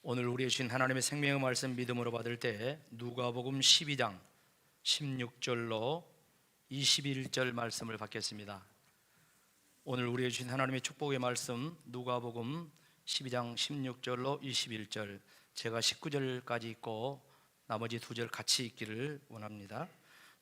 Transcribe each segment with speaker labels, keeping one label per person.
Speaker 1: 오늘 우리의 주신 하나님의 생명의 말씀 믿음으로 받을 때 누가복음 12장 16절로 21절 말씀을 받겠습니다. 오늘 우리의 주신 하나님의 축복의 말씀 누가복음 12장 16절로 21절, 제가 19절까지 읽고 나머지 2절 같이 읽기를 원합니다.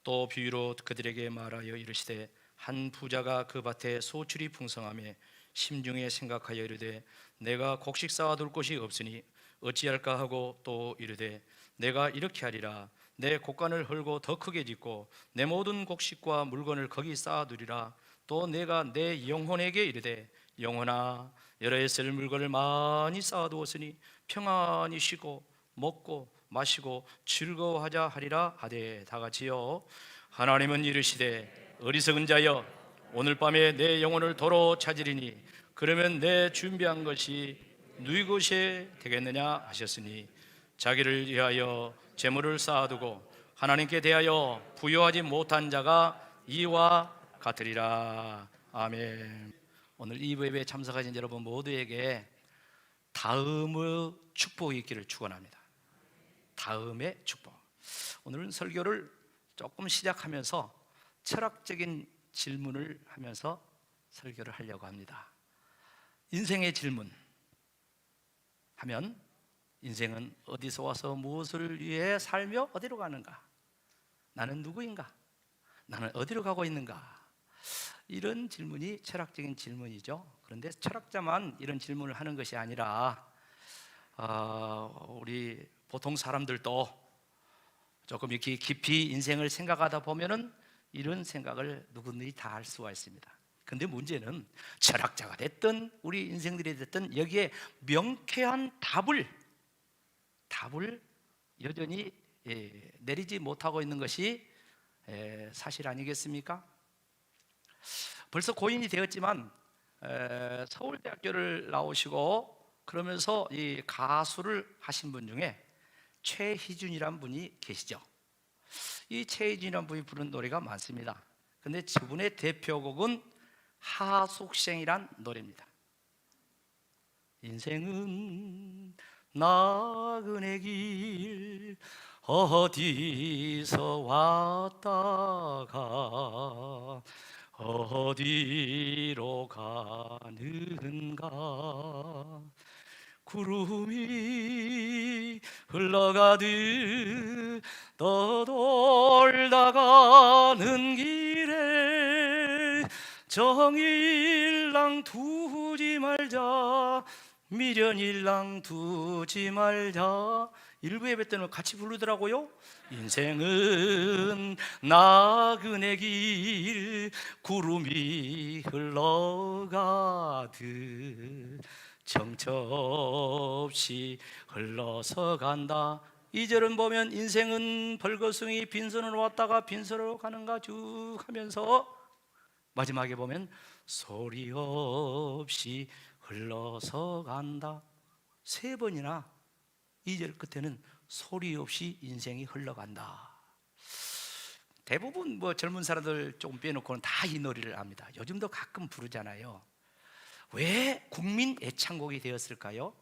Speaker 1: 또 비유로 그들에게 말하여 이르시되 한 부자가 그 밭에 소출이 풍성하며 심중에 생각하여 이르되 내가 곡식 쌓아둘 곳이 없으니 어찌할까 하고 또 이르되 내가 이렇게 하리라 내 곡간을 헐고 더 크게 짓고 내 모든 곡식과 물건을 거기 쌓아두리라. 또 내가 내 영혼에게 이르되 영혼아 여러 해 쓸 물건을 많이 쌓아두었으니 평안히 쉬고 먹고 마시고 즐거워하자 하리라 하되 다 같이요 하나님은 이르시되 어리석은 자여 오늘 밤에 내 영혼을 도로 찾으리니 그러면 내 준비한 것이 누이 것이 되겠느냐 하셨으니 자기를 위하여 재물을 쌓아두고 하나님께 대하여 부여하지 못한 자가 이와 같으리라. 아멘. 오늘 이 예배에 참석하신 여러분 모두에게 다음의 축복이 있기를 축원합니다. 다음의 축복. 오늘은 설교를 조금 시작하면서 철학적인 질문을 하면서 설교를 하려고 합니다. 인생의 질문 하면 인생은 어디서 와서 무엇을 위해 살며 어디로 가는가? 나는 누구인가? 나는 어디로 가고 있는가? 이런 질문이 철학적인 질문이죠. 그런데 철학자만 이런 질문을 하는 것이 아니라 우리 보통 사람들도 조금 이렇게 깊이 인생을 생각하다 보면은 이런 생각을 누구든지 다 할 수가 있습니다. 근데 문제는 철학자가 됐든 우리 인생들이 됐든 여기에 명쾌한 답을 여전히 내리지 못하고 있는 것이 사실 아니겠습니까? 벌써 고인이 되었지만 서울대학교를 나오시고 그러면서 이 가수를 하신 분 중에 최희준이라는 분이 계시죠. 이 최희준이라는 분이 부른 노래가 많습니다. 근데 저분의 대표곡은 하숙생이란 노래입니다. 인생은 나그네 길 어디서 왔다가 어디로 가는가 구름이 흘러가듯 떠돌다가는 길에 정일랑 두지 말자 미련일랑 두지 말자. 일부 예배 때는 같이 부르더라고요. 인생은 나그네 길 구름이 흘러가듯 정처 없이 흘러서 간다. 2절은 보면 인생은 벌거숭이 빈손으로 왔다가 빈손으로 가는가 쭉 하면서 마지막에 보면 소리 없이 흘러서 간다. 3번이나 2절 끝에는 소리 없이 인생이 흘러간다. 대부분 젊은 사람들 조금 빼놓고는 다 이 노래를 압니다. 요즘도 가끔 부르잖아요. 왜 국민 애창곡이 되었을까요?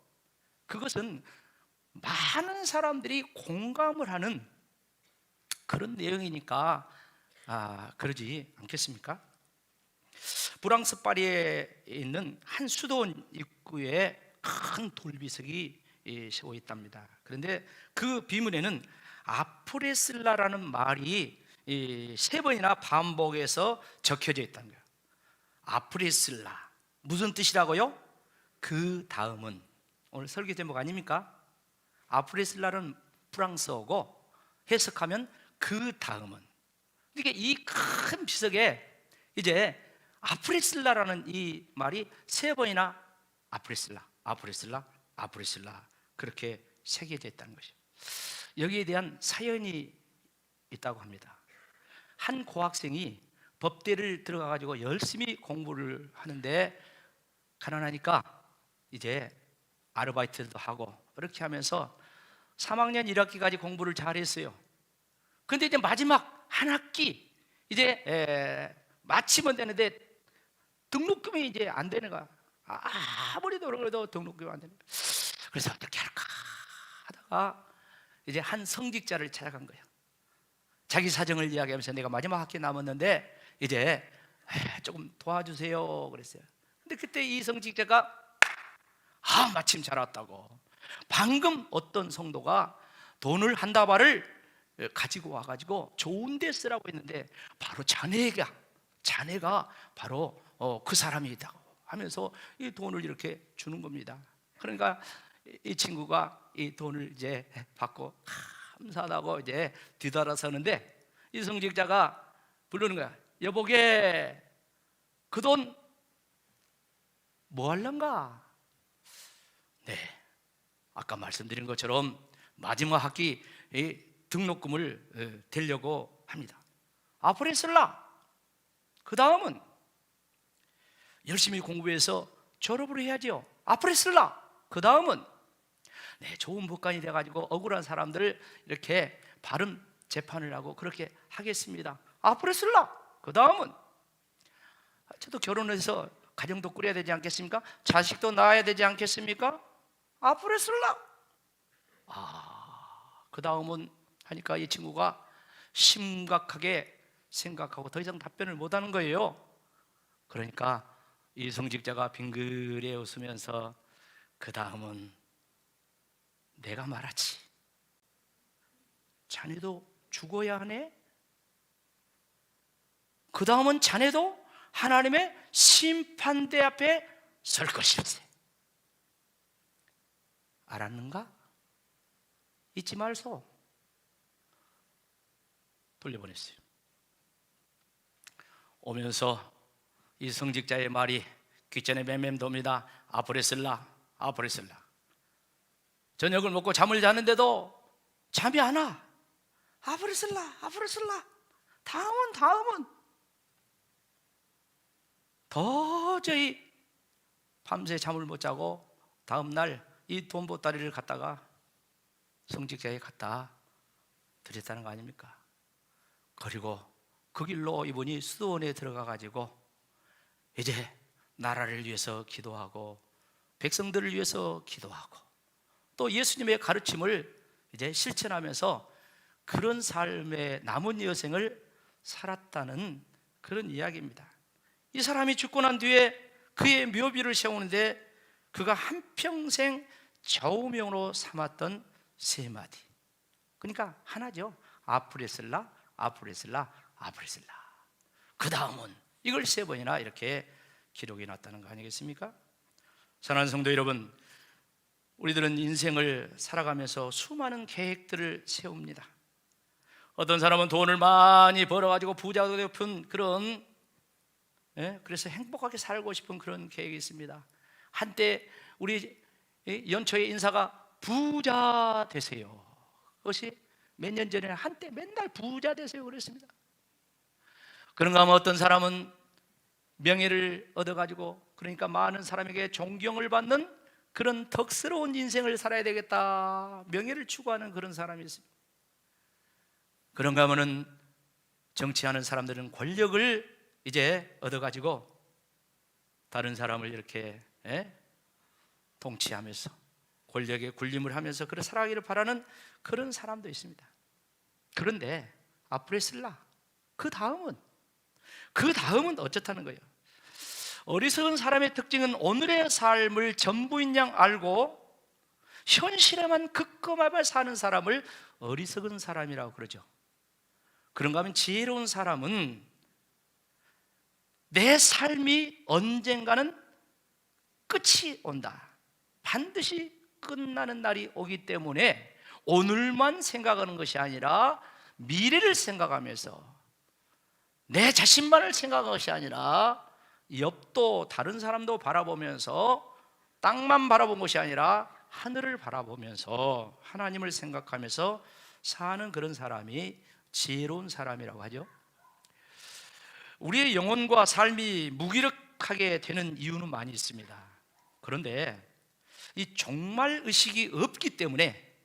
Speaker 1: 그것은 많은 사람들이 공감을 하는 그런 내용이니까 그러지 않겠습니까? 프랑스 파리에 있는 한 수도원 입구에 큰 돌비석이 세워 있답니다. 그런데 그 비문에는 아프레슬라라는 말이 3번이나 반복해서 적혀져 있다는 거예요. 아프레슬라 무슨 뜻이라고요? 그 다음은. 오늘 설교 제목 아닙니까? 아프레슬라는 프랑스어고 해석하면 그 다음은. 그러니까 이 큰 비석에 이제 아프레슬라라는 이 말이 3번이나 아프레슬라, 아프레슬라, 아프레슬라 그렇게 새겨져 있다는 것이죠. 여기에 대한 사연이 있다고 합니다. 한 고학생이 법대를 들어가 가지고 열심히 공부를 하는데 가난하니까 이제 아르바이트도 하고 그렇게 하면서 3학년 1학기까지 공부를 잘했어요. 근데 이제 마지막 한 학기 이제 마치면 되는데 등록금이 이제 안 되는 거야. 아무리 노력해도 등록금이 안 되는 거야. 그래서 어떻게 할까 하다가 이제 한 성직자를 찾아간 거예요. 자기 사정을 이야기하면서 내가 마지막 학기 남았는데 이제 조금 도와주세요 그랬어요. 근데 그때 이 성직자가 마침 잘 왔다고, 방금 어떤 성도가 돈을 한 다발을 가지고 와가지고 좋은 데 쓰라고 했는데 바로 자네가 바로 그 사람이다고 하면서 이 돈을 이렇게 주는 겁니다. 그러니까 이 친구가 이 돈을 이제 받고 감사하다고 이제 뒤돌아서는데 이 성직자가 부르는 거야. 여보게, 그 돈 뭐 할란가? 네, 아까 말씀드린 것처럼 마지막 학기 등록금을 대려고 합니다. 앞으로 쓸라. 그 다음은 열심히 공부해서 졸업을 해야죠. 앞으로 쓸라. 그 다음은 좋은 법관이 돼가지고 억울한 사람들을 이렇게 바른 재판을 하고 그렇게 하겠습니다. 앞으로 쓸라. 그 다음은 저도 결혼해서 가정도 꾸려야 되지 않겠습니까? 자식도 낳아야 되지 않겠습니까? 앞으로 쓸라. 그 다음은 하니까 이 친구가 심각하게 생각하고 더 이상 답변을 못하는 거예요. 그러니까 이 성직자가 빙그레 웃으면서 그 다음은 내가 말하지. 자네도 죽어야 하네? 그 다음은 자네도 하나님의 심판대 앞에 설 것일세. 알았는가? 잊지 말소. 돌려보냈어요. 오면서 이 성직자의 말이 귓전에 맴맴 돕니다. 앞으로 쓸라. 저녁을 먹고 잠을 자는데도 잠이 안 와. 앞으로 쓸라. 다음은 도저히 밤새 잠을 못 자고 다음날 이 돈 보따리를 갖다가 성직자에 갖다 드렸다는 거 아닙니까? 그리고 그 길로 이분이 수도원에 들어가 가지고 이제 나라를 위해서 기도하고 백성들을 위해서 기도하고 또 예수님의 가르침을 이제 실천하면서 그런 삶의 남은 여생을 살았다는 그런 이야기입니다. 이 사람이 죽고 난 뒤에 그의 묘비를 세우는데 그가 한평생 좌우명으로 삼았던 세 마디, 그러니까 하나죠. 앞으로 쓸라. 그 다음은 이걸 세 번이나 이렇게 기록해 놨다는 거 아니겠습니까? 사랑하는 성도 여러분, 우리들은 인생을 살아가면서 수많은 계획들을 세웁니다. 어떤 사람은 돈을 많이 벌어가지고 부자가 되고 싶은 그런, 그래서 행복하게 살고 싶은 그런 계획이 있습니다. 한때 우리 연초의 인사가 부자 되세요. 그것이 몇 년 전에 한때 맨날 부자 되세요 그랬습니다. 그런가 하면 어떤 사람은 명예를 얻어가지고, 그러니까 많은 사람에게 존경을 받는 그런 덕스러운 인생을 살아야 되겠다, 명예를 추구하는 그런 사람이 있습니다. 그런가 하면은 정치하는 사람들은 권력을 이제 얻어가지고 다른 사람을 이렇게 통치하면서 권력에 군림을 하면서 그런 살아가기를 바라는 그런 사람도 있습니다. 그런데 앞으로 쓸라. 그 다음은 어쩌다는 거예요? 어리석은 사람의 특징은 오늘의 삶을 전부인 양 알고 현실에만 급급하게 사는 사람을 어리석은 사람이라고 그러죠. 그런가 하면 지혜로운 사람은 내 삶이 언젠가는 끝이 온다, 반드시 끝나는 날이 오기 때문에 오늘만 생각하는 것이 아니라 미래를 생각하면서, 내 자신만을 생각하는 것이 아니라 옆도 다른 사람도 바라보면서, 땅만 바라본 것이 아니라 하늘을 바라보면서 하나님을 생각하면서 사는 그런 사람이 지혜로운 사람이라고 하죠. 우리의 영혼과 삶이 무기력하게 되는 이유는 많이 있습니다. 그런데 이 종말 의식이 없기 때문에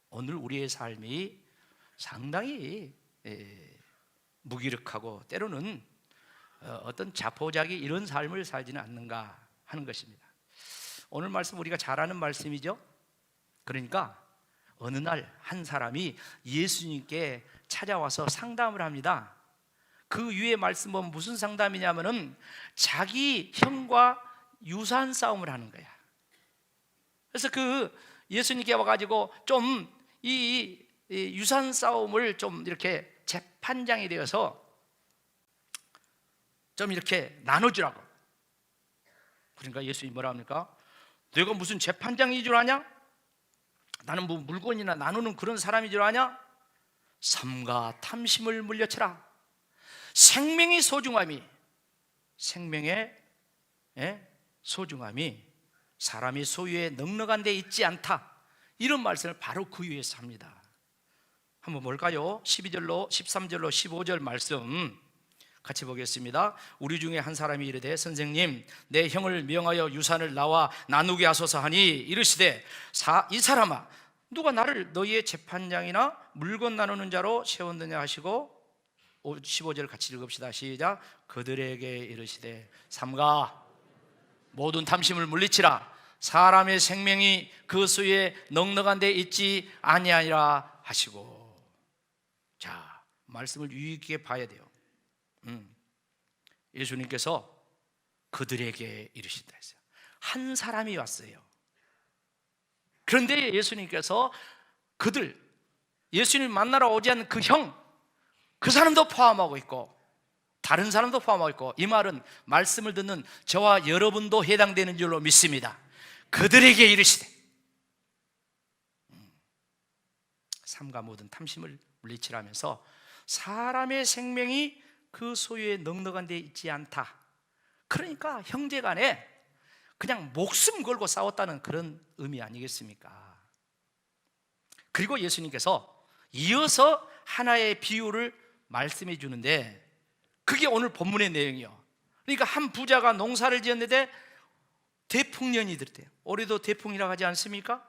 Speaker 1: 오늘 우리의 삶이 상당히 무기력하고 때로는 어떤 자포자기 이런 삶을 살지는 않는가 하는 것입니다. 오늘 말씀 우리가 잘 아는 말씀이죠. 그러니까 어느 날 한 사람이 예수님께 찾아와서 상담을 합니다. 그 위에 말씀 보면 무슨 상담이냐면은 자기 형과 유산 싸움을 하는 거야. 그래서 그 예수님께 와가지고 좀 이 유산 싸움을 좀 이렇게 재판장이 되어서 좀 이렇게 나눠주라고. 그러니까 예수님이 뭐라 합니까? 내가 무슨 재판장인 줄 아냐? 나는 뭐 물건이나 나누는 그런 사람인 줄 아냐? 삼가 탐심을 물려쳐라. 생명의 소중함이 사람이 소유에 넉넉한 데 있지 않다. 이런 말씀을 바로 그 위에서 합니다. 한번 볼까요? 12절로 13절로 15절 말씀 같이 보겠습니다. 우리 중에 한 사람이 이르되 선생님 내 형을 명하여 유산을 나와 나누게 하소서 하니 이르시되 이 사람아 누가 나를 너희의 재판장이나 물건 나누는 자로 세웠느냐 하시고 15절 같이 읽읍시다. 시작. 그들에게 이르시되 삼가 모든 탐심을 물리치라. 사람의 생명이 그 수에 넉넉한 데 있지 아니하니라 하시고. 자, 말씀을 유의 깊게 봐야 돼요. 예수님께서 그들에게 이르신다 했어요. 한 사람이 왔어요. 그런데 예수님께서 예수님 만나러 오지 않는 그 형, 그 사람도 포함하고 있고 다른 사람도 포함하고 있고, 이 말은 말씀을 듣는 저와 여러분도 해당되는 줄로 믿습니다. 그들에게 이르시되 삼가 모든 탐심을 물리치라면서 사람의 생명이 그 소유에 넉넉한 데 있지 않다. 그러니까 형제간에 그냥 목숨 걸고 싸웠다는 그런 의미 아니겠습니까? 그리고 예수님께서 이어서 하나의 비유를 말씀해 주는데 그게 오늘 본문의 내용이요. 그러니까 한 부자가 농사를 지었는데 대풍년이 들었대요. 올해도 대풍이라고 하지 않습니까?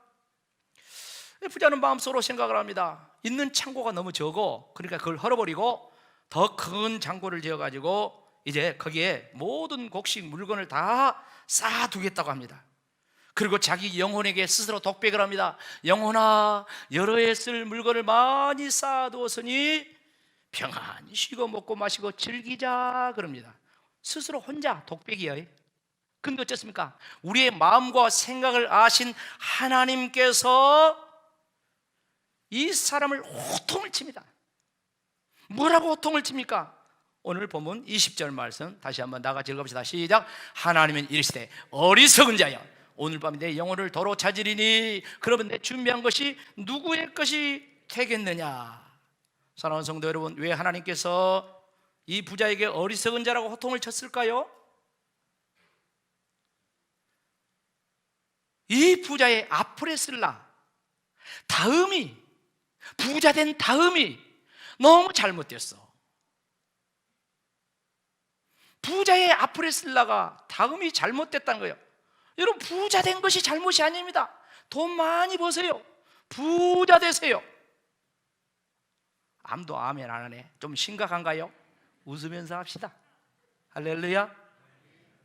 Speaker 1: 부자는 마음속으로 생각을 합니다. 있는 창고가 너무 적어. 그러니까 그걸 헐어버리고 더 큰 창고를 지어가지고 이제 거기에 모든 곡식 물건을 다 쌓아두겠다고 합니다. 그리고 자기 영혼에게 스스로 독백을 합니다. 영혼아, 여러 해 쓸 물건을 많이 쌓아두었으니 평안히 쉬고 먹고 마시고 즐기자 그럽니다. 스스로 혼자 독백이에요. 근데 어쨌습니까? 우리의 마음과 생각을 아신 하나님께서 이 사람을 호통을 칩니다. 뭐라고 호통을 칩니까? 오늘 본문 20절 말씀 다시 한번 나같이 읽읍시다. 시작. 하나님은 이르시되 어리석은 자여 오늘 밤 내 영혼을 도로 찾으리니 그러면 내 준비한 것이 누구의 것이 되겠느냐. 사랑하는 성도 여러분, 왜 하나님께서 이 부자에게 어리석은 자라고 호통을 쳤을까요? 이 부자의 아프레슬라 다음이, 부자 된 다음이 너무 잘못됐어. 부자의 아프레슬라가 다음이 잘못됐다는 거예요. 여러분, 부자 된 것이 잘못이 아닙니다. 돈 많이 버세요. 부자 되세요. 아무도 아멘 안 하네. 좀 심각한가요? 웃으면서 합시다. 할렐루야.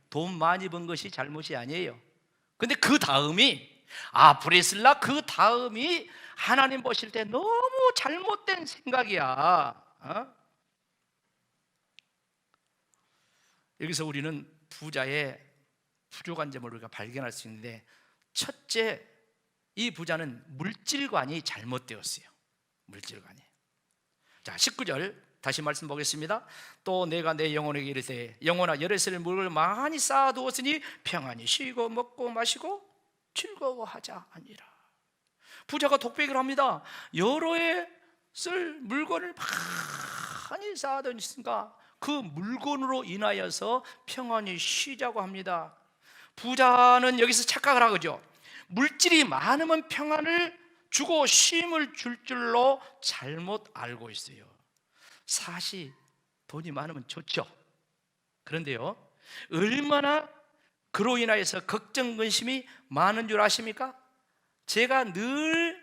Speaker 1: 돈 많이 번 것이 잘못이 아니에요. 근데 그 다음이, 아프레슬라 그 다음이 하나님 보실 때 너무 잘못된 생각이야. 여기서 우리는 부자의 부족한 점을 우리가 발견할 수 있는데, 첫째, 이 부자는 물질관이 잘못되었어요. 물질관이. 자, 19절 다시 말씀 보겠습니다. 또 내가 내 영혼에게 이르되 영혼아, 여러 해 쓸 물건을 많이 쌓아두었으니 평안히 쉬고 먹고 마시고 즐거워하자 아니라. 부자가 독백을 합니다. 여러 해 쓸 물건을 많이 쌓아두었으니까 그 물건으로 인하여서 평안히 쉬자고 합니다. 부자는 여기서 착각을 하죠. 물질이 많으면 평안을 주고 쉼을 줄 줄로 잘못 알고 있어요. 사실 돈이 많으면 좋죠. 그런데요, 얼마나 그로 인하여서 걱정, 근심이 많은 줄 아십니까? 제가 늘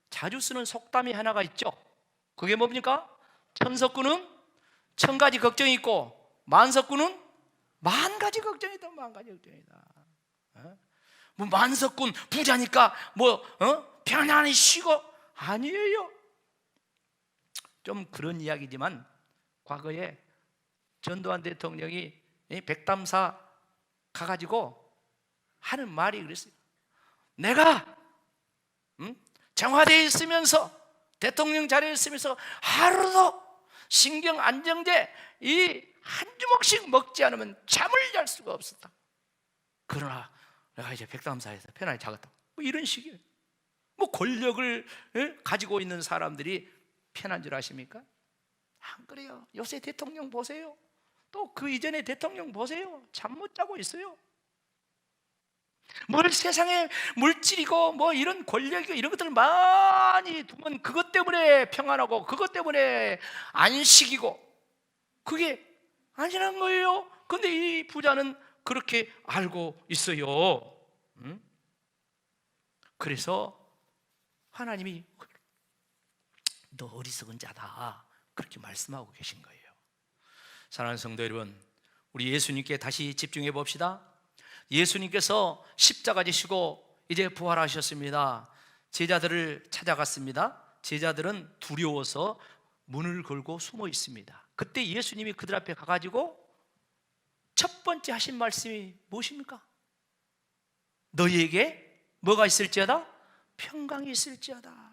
Speaker 1: 자주 쓰는 속담이 하나가 있죠. 그게 뭡니까? 천석구는 천 가지 걱정이 있고 만석구는 만 가지 걱정이다. 만 가지 걱정이다. 뭐 만석군 부자니까 편안히 쉬고. 아니에요. 좀 그런 이야기지만 과거에 전두환 대통령이 백담사 가가지고 하는 말이 그랬어요. 내가 청와대에 있으면서, 대통령 자리에 있으면서 하루도 신경 안정제 이 한 주먹씩 먹지 않으면 잠을 잘 수가 없었다. 그러나 내가 이제 백담사에서 편안히 자겠다. 뭐 이런 식이에요. 뭐 권력을 가지고 있는 사람들이 편한 줄 아십니까? 안 그래요. 요새 대통령 보세요. 또 그 이전에 대통령 보세요. 잠 못 자고 있어요. 뭘 세상에 물질이고 뭐 이런 권력이고 이런 것들을 많이 두면 그것 때문에 평안하고 그것 때문에 안식이고, 그게 아니란 거예요. 근데 이 부자는 그렇게 알고 있어요. 그래서 하나님이 너 어리석은 자다, 그렇게 말씀하고 계신 거예요. 사랑하는 성도 여러분, 우리 예수님께 다시 집중해 봅시다. 예수님께서 십자가 지시고 이제 부활하셨습니다. 제자들을 찾아갔습니다. 제자들은 두려워서 문을 걸고 숨어 있습니다. 그때 예수님이 그들 앞에 가가지고 첫 번째 하신 말씀이 무엇입니까? 너희에게 뭐가 있을지어다? 평강이 있을지어다.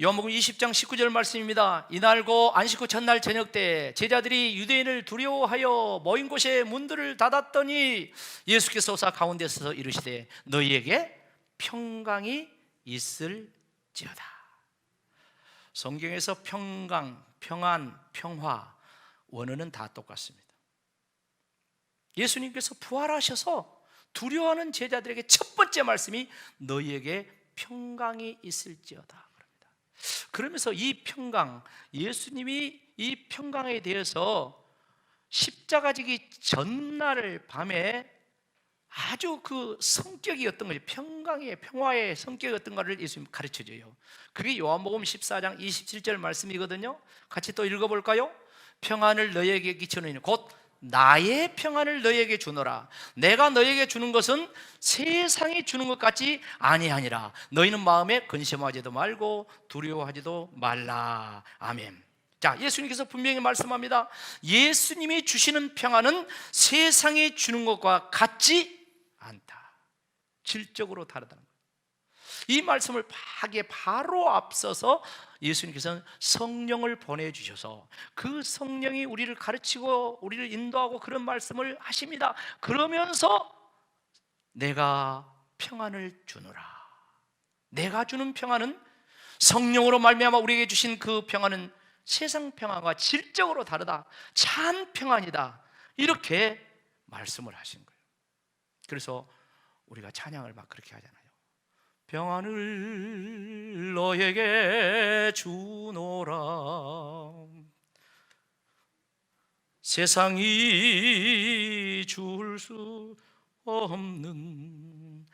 Speaker 1: 요한복음 20장 19절 말씀입니다. 이날고 안식 후 첫날 저녁 때 제자들이 유대인을 두려워하여 모인 곳에 문들을 닫았더니 예수께서 오사 가운데 서서 이르시되 너희에게 평강이 있을지어다. 성경에서 평강, 평안, 평화 원어는 다 똑같습니다. 예수님께서 부활하셔서 두려워하는 제자들에게 첫 번째 말씀이 너희에게 평강이 있을지어다 그럽니다. 그러면서 이 평강, 예수님이 이 평강에 대해서 십자가 지기 전날 밤에 아주 그 성격이 어떤 거죠? 평강의, 평화의 성격이 어떤 거를 예수님 가르쳐줘요. 그게 요한복음 14장 27절 말씀이거든요. 같이 또 읽어볼까요? 평안을 너희에게 끼치노니 곧 나의 평안을 너희에게 주노라. 내가 너희에게 주는 것은 세상이 주는 것 같지 아니하니라. 너희는 마음에 근심하지도 말고 두려워하지도 말라. 아멘. 자, 예수님께서 분명히 말씀합니다. 예수님이 주시는 평안은 세상이 주는 것과 같지 않다. 질적으로 다르다는 거예요. 이 말씀을 하기에 바로 앞서서 예수님께서는 성령을 보내주셔서 그 성령이 우리를 가르치고 우리를 인도하고 그런 말씀을 하십니다. 그러면서 내가 평안을 주노라. 내가 주는 평안은, 성령으로 말미암아 우리에게 주신 그 평안은 세상 평안과 질적으로 다르다. 참 평안이다. 이렇게 말씀을 하신 거예요. 그래서 우리가 찬양을 막 그렇게 하잖아요. 평안을 너에게 주노라. 세상이 줄 수 없는,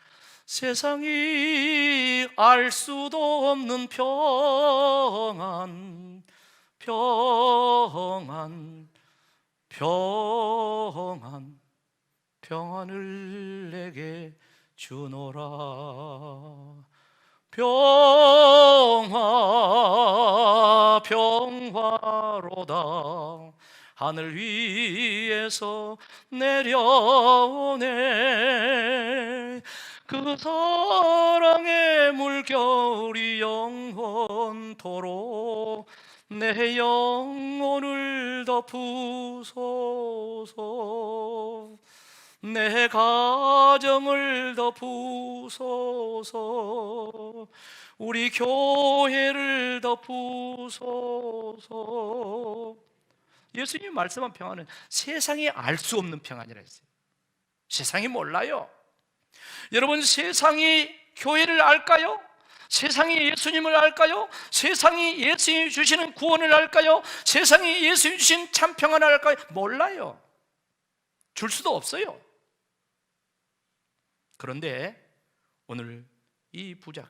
Speaker 1: 세상이 알 수도 없는 평안, 평안, 평안, 평안을 내게 주노라. 평화, 평화로다. 하늘 위에서 내려오네. 그 사랑의 물결이 영원토록 내 영혼을 덮으소서. 내 가정을 덮으소서. 우리 교회를 덮으소서. 예수님이 말씀한 평안은 세상이 알 수 없는 평안이라 했어요. 세상이 몰라요. 여러분, 세상이 교회를 알까요? 세상이 예수님을 알까요? 세상이 예수님이 주시는 구원을 알까요? 세상이 예수님이 주신 참 평안을 알까요? 몰라요. 줄 수도 없어요. 그런데 오늘 이 부자가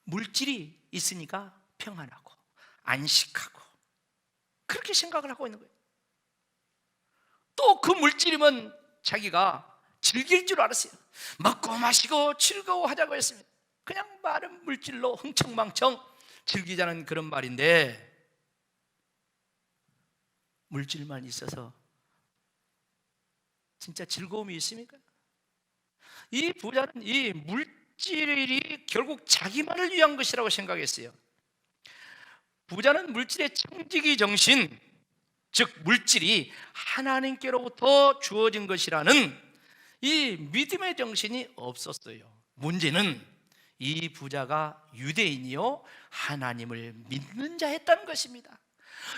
Speaker 1: 물질이 있으니까 평안하고 안식하고 그렇게 생각을 하고 있는 거예요. 또 그 물질이면 자기가 즐길 줄 알았어요. 먹고 마시고 즐거워하자고 했습니다. 그냥 많은 물질로 흥청망청 즐기자는 그런 말인데, 물질만 있어서 진짜 즐거움이 있습니까? 이 부자는 이 물질이 결국 자기만을 위한 것이라고 생각했어요. 부자는 물질의 청지기 정신, 즉 물질이 하나님께로부터 주어진 것이라는 이 믿음의 정신이 없었어요. 문제는 이 부자가 유대인이요 하나님을 믿는 자였다는 것입니다.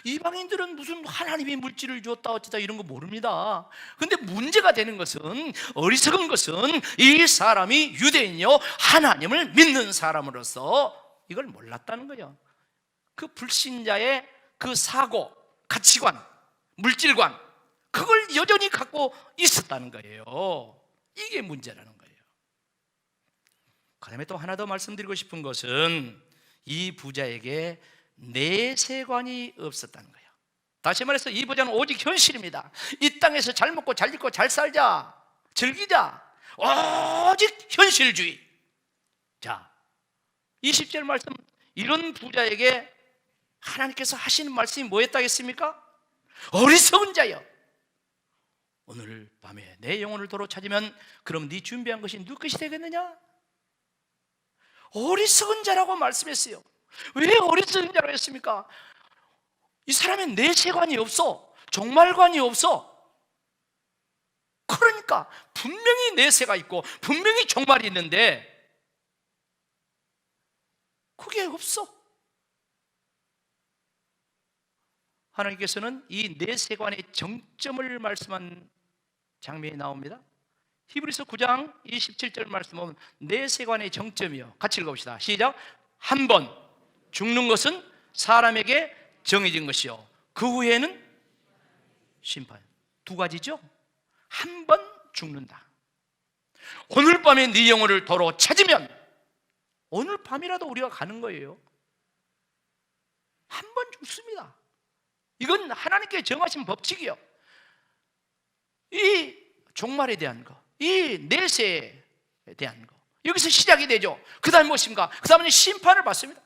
Speaker 1: 이방인들은 무슨 하나님이 물질을 주었다 어쩌다 이런 거 모릅니다. 근데 문제가 되는 것은, 어리석은 것은 이 사람이 유대인이요 하나님을 믿는 사람으로서 이걸 몰랐다는 거예요. 그 불신자의 그 사고, 가치관, 물질관, 그걸 여전히 갖고 있었다는 거예요. 이게 문제라는 거예요. 그 다음에 또 하나 더 말씀드리고 싶은 것은 이 부자에게 내세관이 없었다는 거예요. 다시 말해서 이 부자는 오직 현실입니다. 이 땅에서 잘 먹고 잘 입고 잘 살자, 즐기자, 오직 현실주의. 자, 20절 말씀, 이런 부자에게 하나님께서 하시는 말씀이 뭐였다겠습니까? 어리석은 자여, 오늘 밤에 내 영혼을 도로 찾으면 그럼 네 준비한 것이 누구 것이 되겠느냐? 어리석은 자라고 말씀했어요. 왜 어리석은 자라고 했습니까? 이 사람은 내세관이 없어, 종말관이 없어. 그러니까 분명히 내세가 있고 분명히 종말이 있는데 그게 없어. 하나님께서는 이 내세관의 정점을 말씀한 장면이 나옵니다. 히브리서 9장 27절 말씀 보면 내세관의 정점이요, 같이 읽어봅시다. 시작. 한 번 죽는 것은 사람에게 정해진 것이요 그 후에는 심판. 두 가지죠. 한 번 죽는다. 오늘 밤에 네 영혼을 도로 찾으면, 오늘 밤이라도 우리가 가는 거예요. 한 번 죽습니다. 이건 하나님께 정하신 법칙이요. 이 종말에 대한 거, 이 내세에 대한 거, 여기서 시작이 되죠. 그 다음에 무엇입니까? 그 다음에 심판을 받습니다.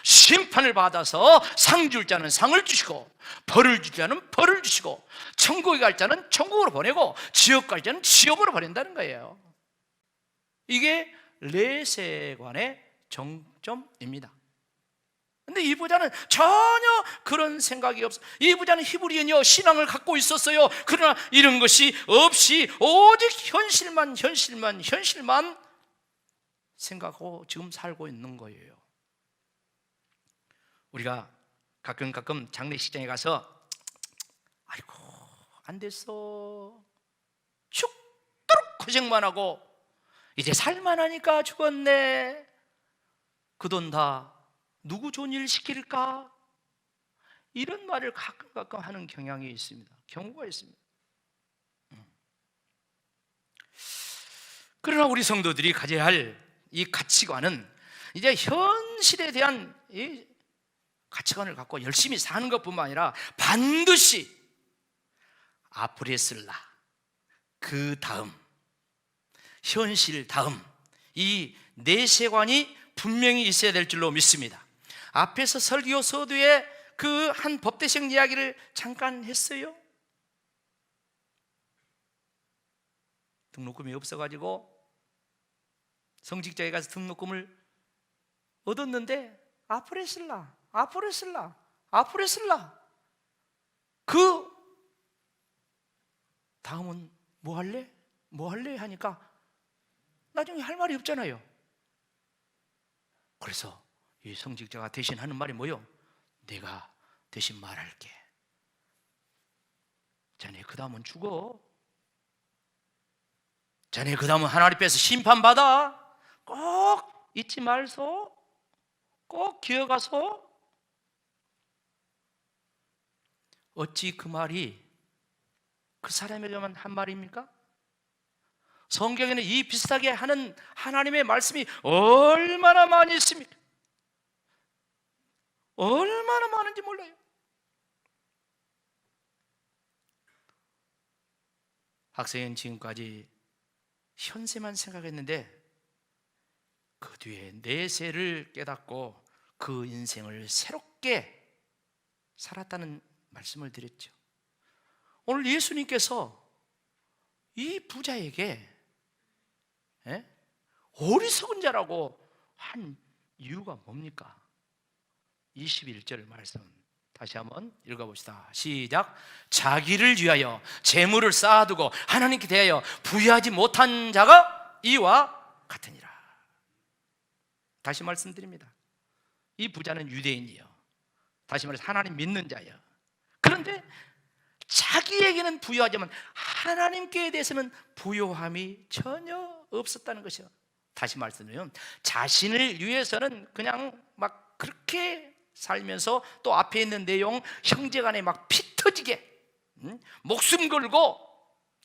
Speaker 1: 심판을 받아서 상 줄 자는 상을 주시고, 벌을 줄 자는 벌을 주시고, 천국에 갈 자는 천국으로 보내고, 지옥 갈 자는 지옥으로 보낸다는 거예요. 이게 내세관의 정점입니다. 근데 이 부자는 전혀 그런 생각이 없어요. 이 부자는 히브리인이요 신앙을 갖고 있었어요. 그러나 이런 것이 없이 오직 현실만 생각하고 지금 살고 있는 거예요. 우리가 가끔 장례식장에 가서 아이고 안 됐어, 죽도록 고생만 하고 이제 살만하니까 죽었네, 그 돈 다 누구 좋은 일 시킬까? 이런 말을 가끔 하는 경향이 있습니다. 경우가 있습니다. 그러나 우리 성도들이 가져야 할 이 가치관은 이제 현실에 대한 이 가치관을 갖고 열심히 사는 것뿐만 아니라 반드시 아프레슬라, 그 다음, 현실 다음, 이 내세관이 분명히 있어야 될 줄로 믿습니다. 앞에서 설교 서두에 그 한 법대생 이야기를 잠깐 했어요. 등록금이 없어가지고 성직자에 가서 등록금을 얻었는데 아프레슬라 그 다음은 뭐 할래 하니까 나중에 할 말이 없잖아요. 그래서 이 성직자가 대신 하는 말이 뭐요? 내가 대신 말할게. 자네 그 다음은 죽어. 자네 그 다음은 하나님 앞에서 심판받아. 꼭 잊지 말소. 꼭 기억하소. 어찌 그 말이 그 사람에게만 한 말입니까? 성경에는 이 비슷하게 하는 하나님의 말씀이 얼마나 많이 있습니까? 얼마나 많은지 몰라요. 학생은 지금까지 현세만 생각했는데 그 뒤에 내세를 깨닫고 그 인생을 새롭게 살았다는 말씀을 드렸죠. 오늘 예수님께서 이 부자에게 어리석은 자라고 한 이유가 뭡니까? 21절 말씀 다시 한번 읽어봅시다. 시작. 자기를 위하여 재물을 쌓아두고 하나님께 대하여 부유하지 못한 자가 이와 같으니라. 다시 말씀드립니다. 이 부자는 유대인이요, 다시 말해서 하나님 믿는 자예요. 그런데 자기에게는 부유하지만 하나님께 대해서는 부유함이 전혀 없었다는 것이요. 다시 말씀드리면 자신을 위해서는 그냥 막 그렇게 살면서 또 앞에 있는 내용 형제간에 막 피 터지게 목숨 걸고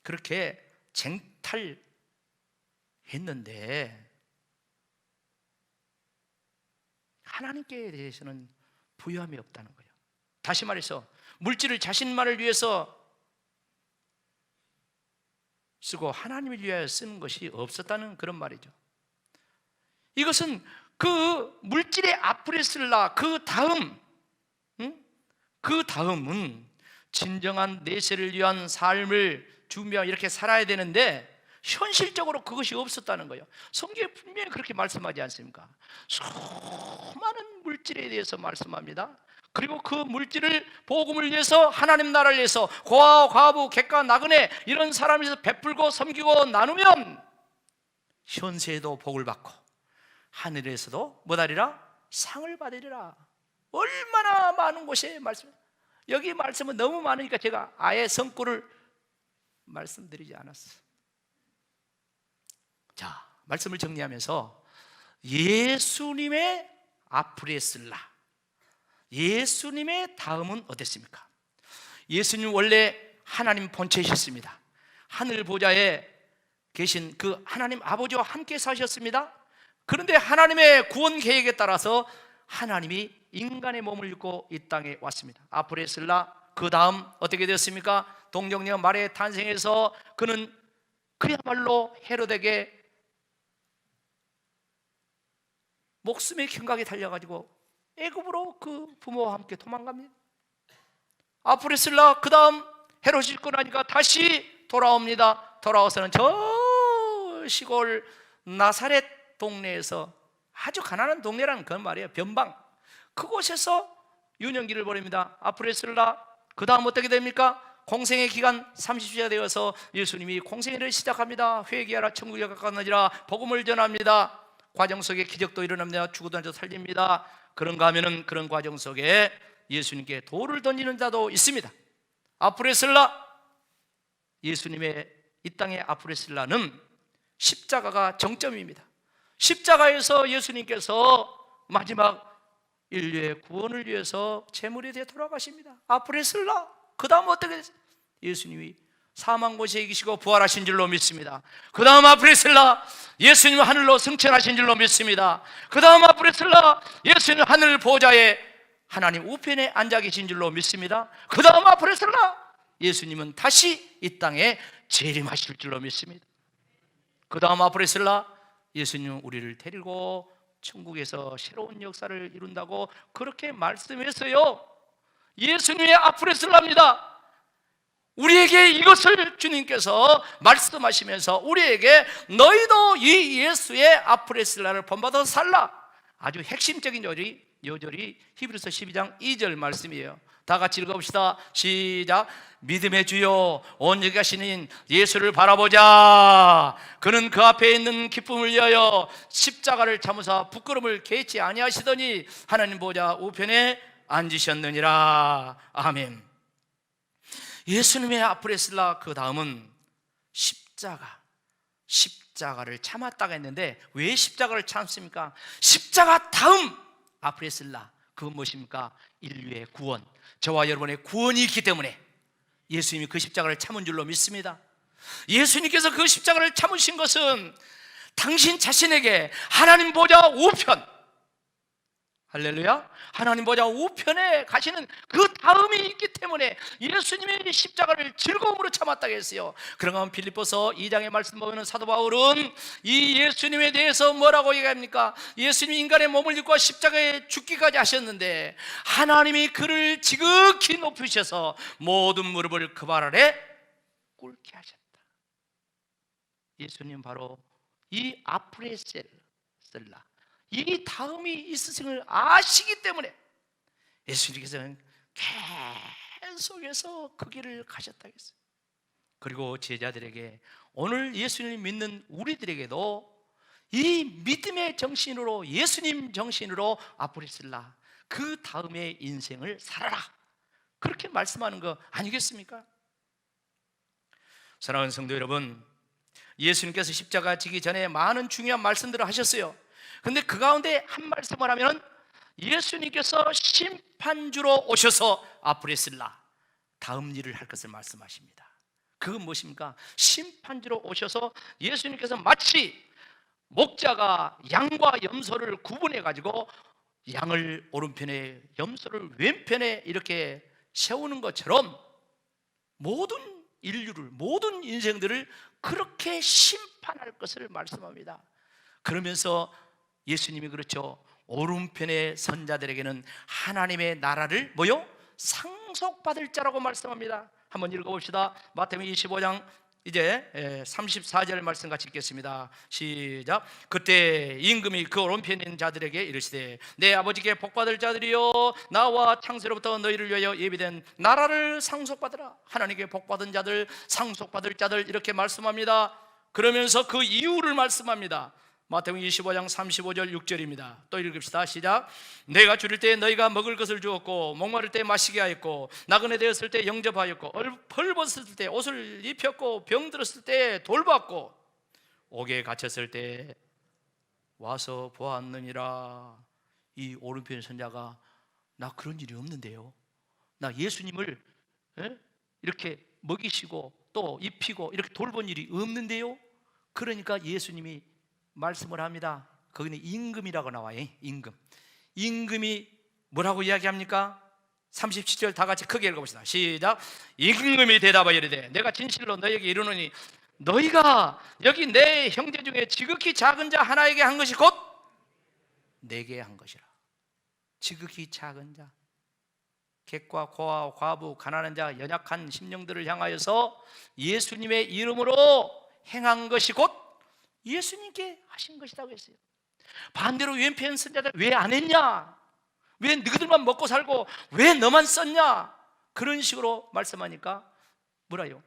Speaker 1: 그렇게 쟁탈했는데 하나님께 대해서는 부유함이 없다는 거예요. 다시 말해서 물질을 자신만을 위해서 쓰고 하나님을 위하여 쓰는 것이 없었다는 그런 말이죠. 이것은 그 물질의 아프레슬라 그 다음은 진정한 내세를 위한 삶을 준비하며 이렇게 살아야 되는데 현실적으로 그것이 없었다는 거예요. 성경에 분명히 그렇게 말씀하지 않습니까? 수많은 물질에 대해서 말씀합니다. 그리고 그 물질을 복음을 위해서 하나님 나라를 위해서 고아, 과부, 객가, 나그네 이런 사람에서 베풀고 섬기고 나누면 현세에도 복을 받고 하늘에서도 뭐하리라? 상을 받으리라. 얼마나 많은 곳에 말씀. 여기 말씀은 너무 많으니까 제가 아예 성구를 말씀드리지 않았어요. 자, 말씀을 정리하면서 예수님의 아프레슬라, 예수님의 다음은 어땠습니까? 예수님 원래 하나님 본체이셨습니다. 하늘 보좌에 계신 그 하나님 아버지와 함께 사셨습니다. 그런데 하나님의 구원 계획에 따라서 하나님이 인간의 몸을 입고 이 땅에 왔습니다. 아프레슬라, 그 다음 어떻게 되었습니까? 동정녀 마리아의 탄생에서 그는 그야말로 헤롯에게 목숨의 경각에 달려가지고 애굽으로 그 부모와 함께 도망갑니다. 아프레슬라, 그 다음 헤롯이 죽고 나니까 다시 돌아옵니다. 돌아와서는 저 시골 나사렛 동네에서 아주 가난한 동네라는 그런 말이에요. 변방, 그곳에서 유년기를 보냅니다. 아프레슬라, 그 다음 어떻게 됩니까? 공생의 기간 30세가 되어서 예수님이 공생애를 시작합니다. 회개하라, 천국에 가까워지라, 복음을 전합니다. 과정 속에 기적도 일어납니다. 죽어도 앉아 살립니다. 그런가 하면은 그런 과정 속에 예수님께 돌을 던지는 자도 있습니다. 아프레슬라, 예수님의 이 땅의 아프레슬라는 십자가가 정점입니다. 십자가에서 예수님께서 마지막 인류의 구원을 위해서 제물에 대해 돌아가십니다. 아프레슬라, 그 다음 어떻게 됐어요? 예수님이 사망 곳에 계시고 부활하신 줄로 믿습니다. 그 다음 아프레슬라, 예수님 하늘로 승천하신 줄로 믿습니다. 그 다음 아프레슬라, 예수님 하늘 보좌에 하나님 우편에 앉아 계신 줄로 믿습니다. 그 다음 아프레슬라, 예수님은 다시 이 땅에 재림하실 줄로 믿습니다. 그 다음 아프레슬라, 예수님은 우리를 데리고 천국에서 새로운 역사를 이룬다고 그렇게 말씀했어요. 예수님의 아프레슬라입니다. 우리에게 이것을 주님께서 말씀하시면서 우리에게 너희도 이 예수의 아프레슬라를 본받아서 살라. 아주 핵심적인 요절이 히브리서 12장 2절 말씀이에요. 다 같이 읽어봅시다. 시작. 믿음의 주여 온전히 가시는 예수를 바라보자. 그는 그 앞에 있는 기쁨을 위하여 십자가를 참으사 부끄러움을 개치 아니하시더니 하나님 보좌 우편에 앉으셨느니라. 아멘. 예수님의 아프레슬라, 그 다음은 십자가를 참았다가 했는데 왜 십자가를 참습니까? 십자가 다음 아프레슬라, 그건 무엇입니까? 인류의 구원, 저와 여러분의 구원이 있기 때문에 예수님이 그 십자가를 참은 줄로 믿습니다. 예수님께서 그 십자가를 참으신 것은 당신 자신에게 하나님 보좌 우편, 할렐루야. 하나님 보좌 우편에 가시는 그 다음이 있기 때문에 예수님의 십자가를 즐거움으로 참았다고 했어요. 그런가 하면 빌립보서 2장의 말씀 보면 사도 바울은 이 예수님에 대해서 뭐라고 얘기합니까? 예수님이 인간의 몸을 입고 십자가에 죽기까지 하셨는데 하나님이 그를 지극히 높이셔서 모든 무릎을 그 발 아래 꿇게 하셨다. 예수님 바로 이 아프레셀라, 이 다음이 있으심을 아시기 때문에 예수님께서는 계속해서 그 길을 가셨다고 했어요. 그리고 제자들에게, 오늘 예수님을 믿는 우리들에게도 이 믿음의 정신으로, 예수님 정신으로 아프레셀라, 그 다음의 인생을 살아라, 그렇게 말씀하는 거 아니겠습니까? 사랑하는 성도 여러분, 예수님께서 십자가 지기 전에 많은 중요한 말씀들을 하셨어요. 근데 그 가운데 한 말씀을 하면 예수님께서 심판주로 오셔서 아프레슬라, 다음 일을 할 것을 말씀하십니다. 그건 무엇입니까? 심판주로 오셔서 예수님께서 마치 목자가 양과 염소를 구분해 가지고 양을 오른편에 염소를 왼편에 이렇게 세우는 것처럼 모든 인류를, 모든 인생들을 그렇게 심판할 것을 말씀합니다. 그러면서 예수님이 그렇죠, 오른편의 선자들에게는 하나님의 나라를 뭐요? 상속받을 자라고 말씀합니다. 한번 읽어봅시다. 마태복음 25장 이제 34절 말씀 같이 읽겠습니다. 시작. 그때 임금이 그 오른편에 있는 자들에게 이르시되 내 아버지께 복받을 자들이여, 나와 창세로부터 너희를 위하여 예비된 나라를 상속받으라. 하나님께 복받은 자들, 상속받을 자들, 이렇게 말씀합니다. 그러면서 그 이유를 말씀합니다. 마태복음 25장 35절 6절입니다. 또 읽읍시다. 시작. 내가 줄일 때 너희가 먹을 것을 주었고, 목마를 때 마시게 하였고, 나그네 되었을 때 영접하였고, 헐벗을 때 옷을 입혔고, 병들었을 때 돌봤고, 옥에 갇혔을 때 와서 보았느니라. 이 오른편 선자가, 나 그런 일이 없는데요, 나 예수님을 이렇게 먹이시고 또 입히고 이렇게 돌본 일이 없는데요. 그러니까 예수님이 말씀을 합니다. 거기는 임금이라고 나와요. 임금이 뭐라고 이야기합니까? 37절 다 같이 크게 읽어봅시다. 시작. 임금이 대답하여 이르되 내가 진실로 너에게 이르노니 너희가 여기 내 형제 중에 지극히 작은 자 하나에게 한 것이 곧 내게 한 것이라. 지극히 작은 자, 객과 고아, 과부, 가난한 자, 연약한 심령들을 향하여서 예수님의 이름으로 행한 것이 곧 예수님께 하신 것이라고 했어요. 반대로 왼편 선자들 왜 안 했냐? 왜 너희들만 먹고 살고 왜 너만 썼냐? 그런 식으로 말씀하니까 뭐라요?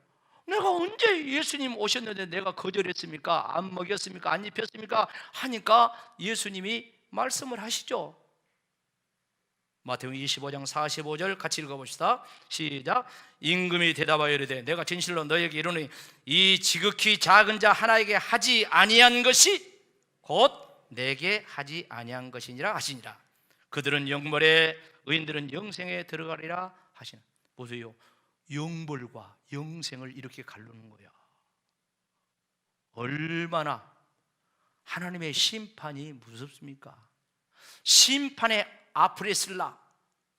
Speaker 1: 내가 언제 예수님 오셨는데 내가 거절했습니까? 안 먹였습니까? 안 입혔습니까? 하니까 예수님이 말씀을 하시죠. 마태복음 25장 45절 같이 읽어봅시다. 시작. 임금이 대답하여 이르되 내가 진실로 너에게 이르노니 이 지극히 작은 자 하나에게 하지 아니한 것이 곧 내게 하지 아니한 것이니라 하시니라. 그들은 영벌에, 의인들은 영생에 들어가리라 하시는. 보세요, 영벌과 영생을 이렇게 가르는 거야. 얼마나 하나님의 심판이 무섭습니까? 심판의 아프레슬라,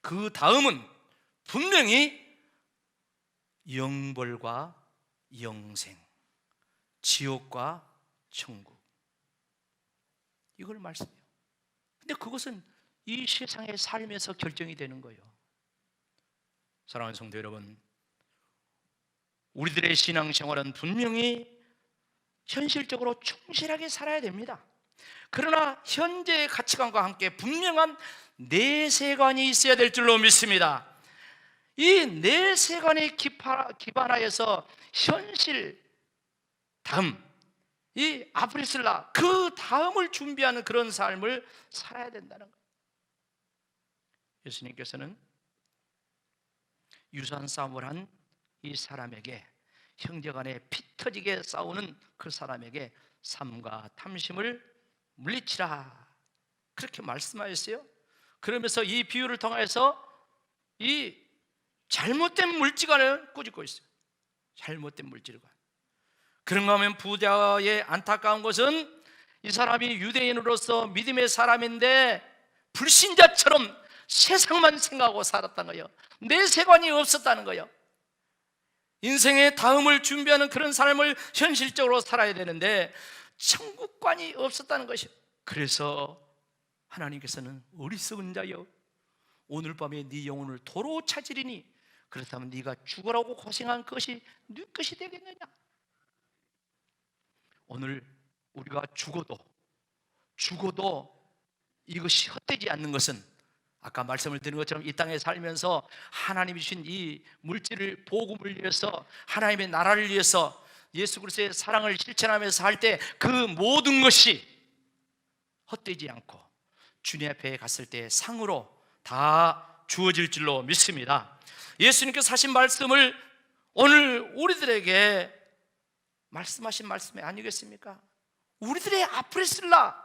Speaker 1: 그 다음은 분명히 영벌과 영생, 지옥과 천국, 이걸 말씀해요. 근데 그것은 이 세상의 삶에서 결정이 되는 거예요. 사랑하는 성도 여러분, 우리들의 신앙생활은 분명히 현실적으로 충실하게 살아야 됩니다. 그러나 현재의 가치관과 함께 분명한 내세관이 있어야 될 줄로 믿습니다. 이 내세관에 기반하여서 현실 다음, 이 아프리슬라 그 다음을 준비하는 그런 삶을 살아야 된다는 거예요. 예수님께서는 유산 싸움을 한 이 사람에게, 형제간에 피 터지게 싸우는 그 사람에게 삶과 탐심을 물리치라, 그렇게 말씀하셨어요. 그러면서 이 비유를 통해서 이 잘못된 물질관을 꾸짖고 있어요. 잘못된 물질관. 그런가 하면 부자의 안타까운 것은 이 사람이 유대인으로서 믿음의 사람인데 불신자처럼 세상만 생각하고 살았다는 거예요. 내 세관이 없었다는 거예요. 인생의 다음을 준비하는 그런 삶을 현실적으로 살아야 되는데 천국관이 없었다는 것이요. 그래서 하나님께서는 어리석은 자여, 오늘 밤에 네 영혼을 도로 찾으리니 그렇다면 네가 죽으라고 고생한 것이 네 것이 되겠느냐. 오늘 우리가 죽어도 이것이 헛되지 않는 것은 아까 말씀을 드린 것처럼 이 땅에 살면서 하나님이 주신 이 물질을, 복음을 위해서, 하나님의 나라를 위해서 예수 그리스도의 사랑을 실천하면서 살 때 그 모든 것이 헛되지 않고 주님 앞에 갔을 때 상으로 다 주어질 줄로 믿습니다. 예수님께서 하신 말씀을 오늘 우리들에게 말씀하신 말씀이 아니겠습니까? 우리들의 아프레슬라,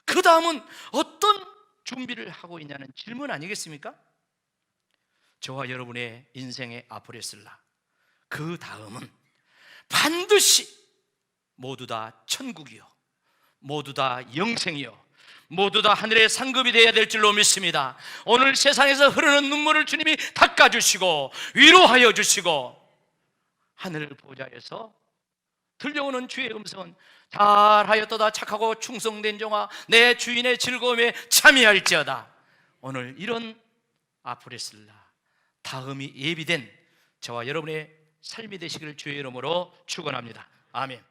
Speaker 1: 그 다음은 어떤 준비를 하고 있냐는 질문 아니겠습니까? 저와 여러분의 인생의 아프레슬라, 그 다음은 반드시 모두 다 천국이요, 모두 다 영생이요, 모두 다 하늘의 상급이 되어야 될 줄로 믿습니다. 오늘 세상에서 흐르는 눈물을 주님이 닦아주시고 위로하여 주시고 하늘 보좌에서 들려오는 주의 음성은 잘하였도다 착하고 충성된 종아, 내 주인의 즐거움에 참여할지어다. 오늘 이런 아프레슬라, 다음이 예비된 저와 여러분의 삶이 되시기를 주의 이름으로 축원합니다. 아멘.